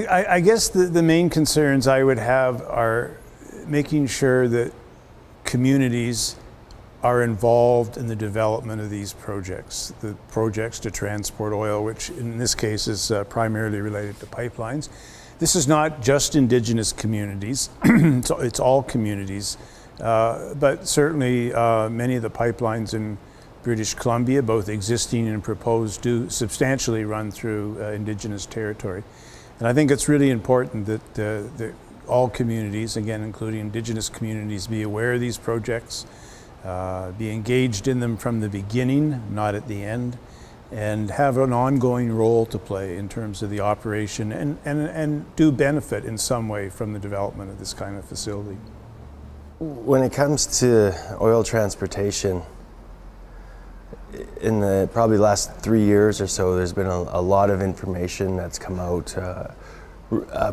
I guess the main concerns I would have are making sure that communities are involved in the development of these projects, the projects to transport oil, which in this case is primarily related to pipelines. This is not just Indigenous communities, it's all communities, but certainly many of the pipelines in British Columbia, both existing and proposed, do substantially run through Indigenous territory. And I think it's really important that all communities, again including Indigenous communities, be aware of these projects, be engaged in them from the beginning, not at the end, and have an ongoing role to play in terms of the operation and do benefit in some way from the development of this kind of facility. When it comes to oil transportation, in the probably last 3 years or so, there's been a lot of information that's come out,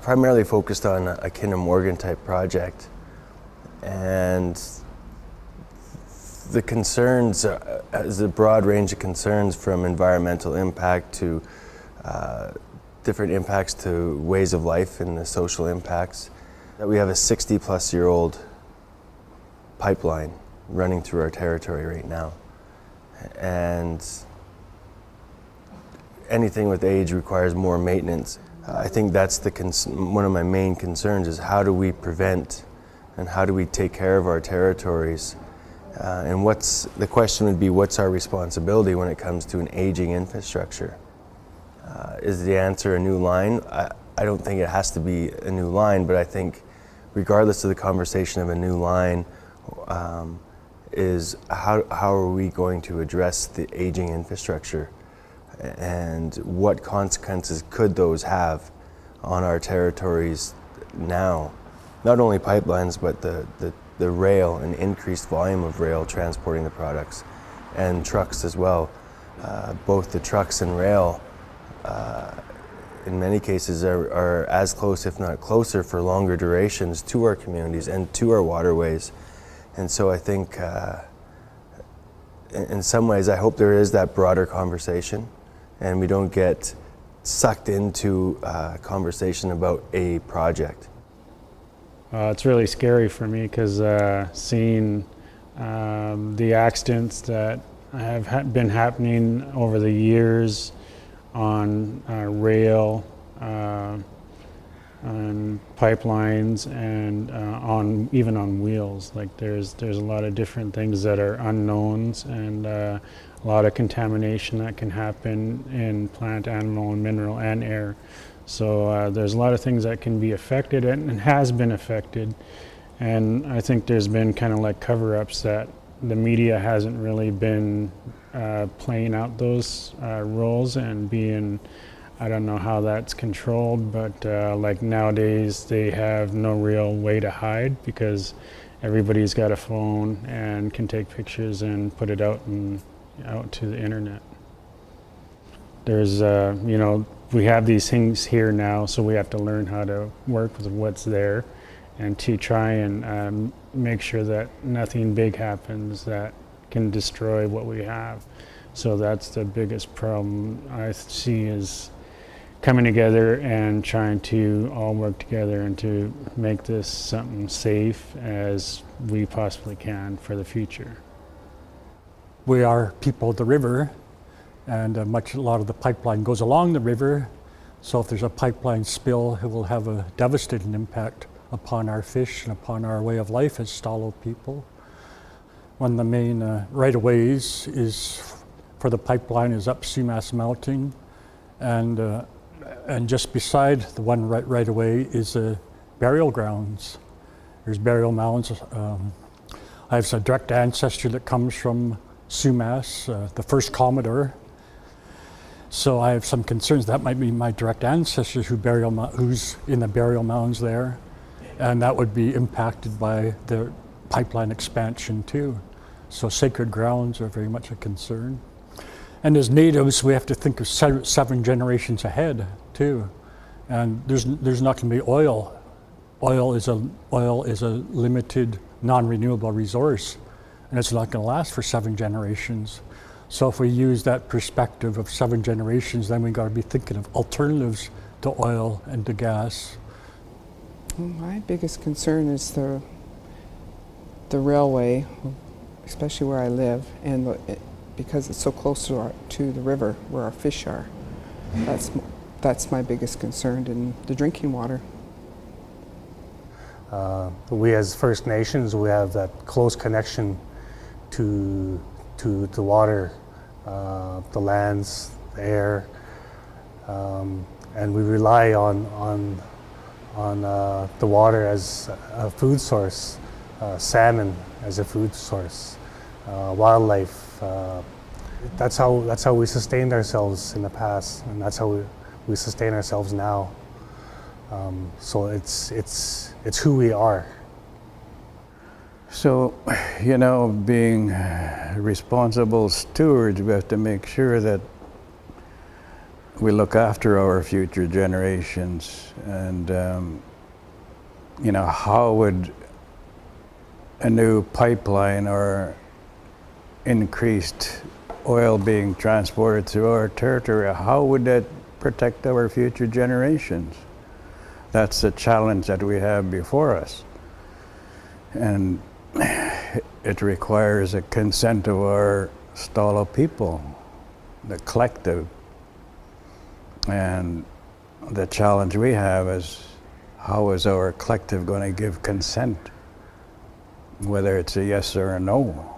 primarily focused on a Kinder Morgan type project. And the concerns, is a broad range of concerns, from environmental impact to different impacts to ways of life and the social impacts. That we have a 60-plus-year-old pipeline running through our territory right now. And anything with age requires more maintenance. I think that's one of my main concerns, is how do we prevent and how do we take care of our territories? And the question would be, what's our responsibility when it comes to an aging infrastructure? Is the answer a new line? I don't think it has to be a new line, but I think regardless of the conversation of a new line, is how are we going to address the aging infrastructure, and what consequences could those have on our territories now? Not only pipelines, but the rail, and increased volume of rail transporting the products, and trucks as well. Both the trucks and rail, in many cases, are as close, if not closer, for longer durations to our communities and to our waterways. And so I think, in some ways, I hope there is that broader conversation, and we don't get sucked into a conversation about a project. It's really scary for me, because seeing the accidents that have been happening over the years on rail, on pipelines, and even on wheels. Like there's a lot of different things that are unknowns, and a lot of contamination that can happen in plant, animal, and mineral, and air. So there's a lot of things that can be affected, and has been affected. And I think there's been kind of like cover-ups that the media hasn't really been playing out those roles and being, I don't know how that's controlled, but like nowadays they have no real way to hide, because everybody's got a phone and can take pictures and put it out to the internet. There's, we have these things here now, so we have to learn how to work with what's there, and to try and make sure that nothing big happens that can destroy what we have. So that's the biggest problem I see, is coming together and trying to all work together and to make this something safe as we possibly can for the future. We are people of the river, and a lot of the pipeline goes along the river. So if there's a pipeline spill, it will have a devastating impact upon our fish and upon our way of life as Stalo people. One of the main right-of-ways for the pipeline is up Seamass Mountain, and just beside the one right-of-way is burial grounds. There's burial mounds. I have a direct ancestor that comes from Sumas, the first Commodore. So I have some concerns that might be my direct ancestors who's in the burial mounds there, and that would be impacted by the pipeline expansion too. So sacred grounds are very much a concern. And as natives, we have to think of 7 generations ahead too. And there's not going to be oil. Oil is a limited, non-renewable resource, and it's not going to last for 7 generations. So if we use that perspective of 7 generations, then we got to be thinking of alternatives to oil and to gas. My biggest concern is the railway, especially where I live, and because it's so close to the river where our fish are. That's my biggest concern, and the drinking water. We as First Nations, we have that close connection to the water, the lands, the air, and we rely on the water as a food source, salmon as a food source, wildlife. That's how we sustained ourselves in the past, and that's how we sustain ourselves now. So it's who we are. So, you know, being responsible stewards, we have to make sure that we look after our future generations. And, you know, how would a new pipeline or increased oil being transported through our territory, how would that protect our future generations? That's the challenge that we have before us. And it requires a consent of our Stalo people, the collective. And the challenge we have is, how is our collective going to give consent, whether it's a yes or a no?